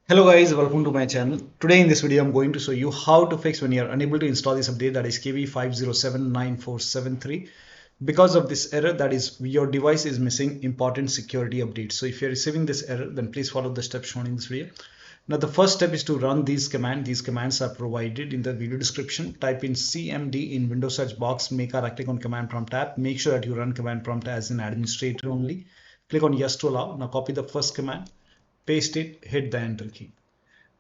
Hello guys, welcome to my channel. Today in this video I'm going to show you how to fix when you are unable to install this update, that is KB5079473. Because of this error, that is your device is missing important security updates. So if you're receiving this error, then please follow the steps shown in this video. Now the first step is to run these commands. These commands are provided in the video description. Type in CMD in Windows search box, make a right click on command prompt tab. Make sure that you run command prompt as an administrator only. Click on yes to allow. Now copy the first command, paste it, hit the enter key.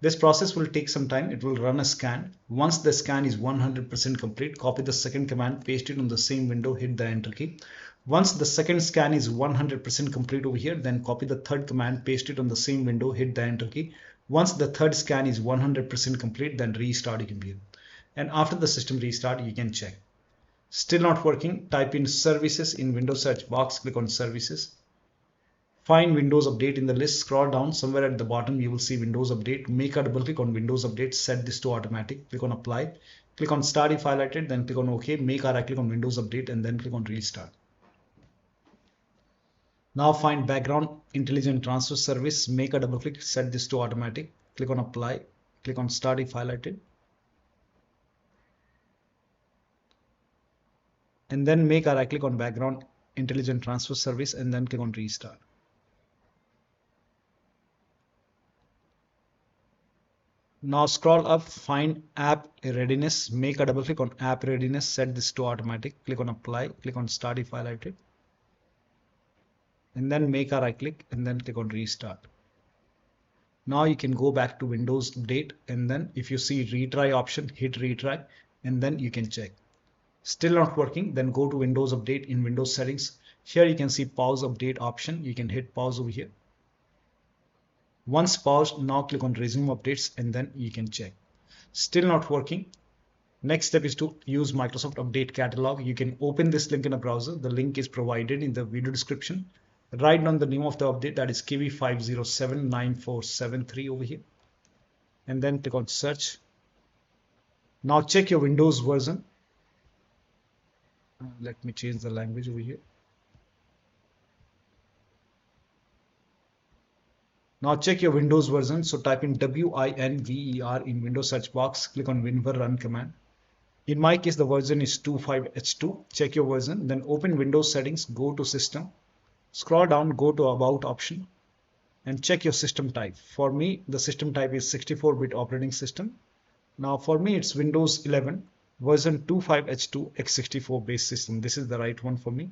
This process will take some time. It will run a scan. Once the scan is 100% complete, copy the second command, paste it on the same window, hit the enter key. Once the second scan is 100% complete over here, then copy the third command, paste it on the same window, hit the enter key. Once the third scan is 100% complete, then restart your computer. And after the system restart, you can check. Still not working, type in services in Windows search box, click on services. Find Windows Update in the list, scroll down, somewhere at the bottom you will see Windows Update. Make a double click on Windows Update, set this to automatic, click on apply, click on start if highlighted, then click on OK, make a right click on Windows Update and then click on restart. Now find background intelligent transfer service, make a double click, set this to automatic, click on apply, click on start if highlighted, and then make a right click on background intelligent transfer service and then click on restart. Now scroll up, find app readiness, make a double click on app readiness, set this to automatic, click on apply, click on start if highlighted, and then make a right click and then click on restart. Now you can go back to Windows Update, and then if you see retry option, hit retry and then you can check. Still not working, then go to Windows Update in Windows settings. Here you can see pause update option, you can hit pause over here. Once paused, now click on resume updates and then you can check. Still not working. Next step is to use Microsoft Update Catalog. You can open this link in a browser. The link is provided in the video description. Write down the name of the update, that is KB5079473 over here. And then click on search. Now check your Windows version. Let me change the language over here. Now check your Windows version. So type in WINVER in Windows search box, click on WinVer run command. In my case, the version is 25H2. Check your version, then open Windows settings, go to system, scroll down, go to about option and check your system type. For me, the system type is 64-bit operating system. Now for me, it's Windows 11 version 25H2 x64 base system. This is the right one for me.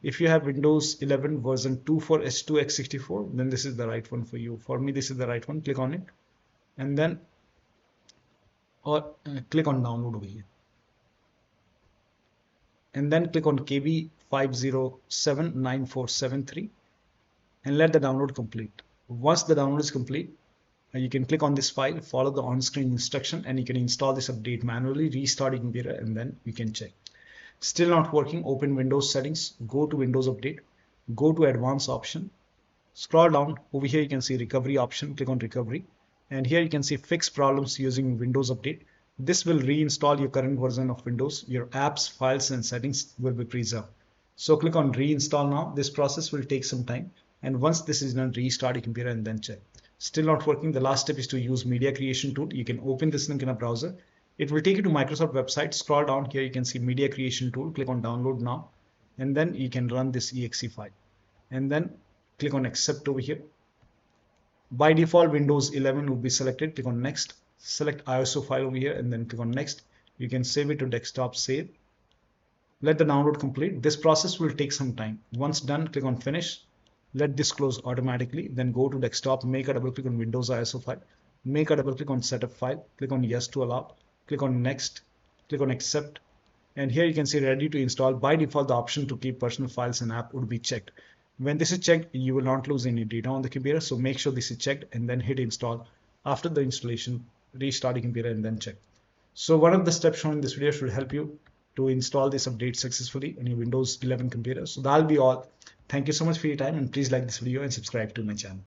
If you have Windows 11 version 24H2 x64, then this is the right one for you. For me, this is the right one. Click on it and then click on download over here. And then click on KB5079473 and let the download complete. Once the download is complete, you can click on this file, follow the on-screen instruction, and you can install this update manually, restart your computer, and then you can check. Still not working, open Windows settings, go to Windows Update, go to advanced option, scroll down, over here you can see recovery option, click on recovery, and here you can see fix problems using Windows Update. This will reinstall your current version of Windows. Your apps, files and settings will be preserved. So click on reinstall now. This process will take some time, and once this is done, restart your computer and then check. Still not working. The last step is to use media creation tool. You can open this link in a browser. It will take you to Microsoft website. Scroll down here, you can see media creation tool, click on download now, and then you can run this exe file and then click on accept over here. By default, Windows 11 will be selected. Click on next, select ISO file over here and then click on next. You can save it to desktop, save. Let the download complete. This process will take some time. Once done, click on finish. Let this close automatically. Then go to desktop, make a double click on Windows ISO file, make a double click on setup file, click on yes to allow, click on next, click on accept, and here you can see ready to install. By default, the option to keep personal files and app would be checked. When this is checked, you will not lose any data on the computer, so make sure this is checked and then hit install. After the installation, restart the computer and then check. So one of the steps shown in this video should help you to install this update successfully on your Windows 11 computer. So that'll be all. Thank you so much for your time, and please like this video and subscribe to my channel.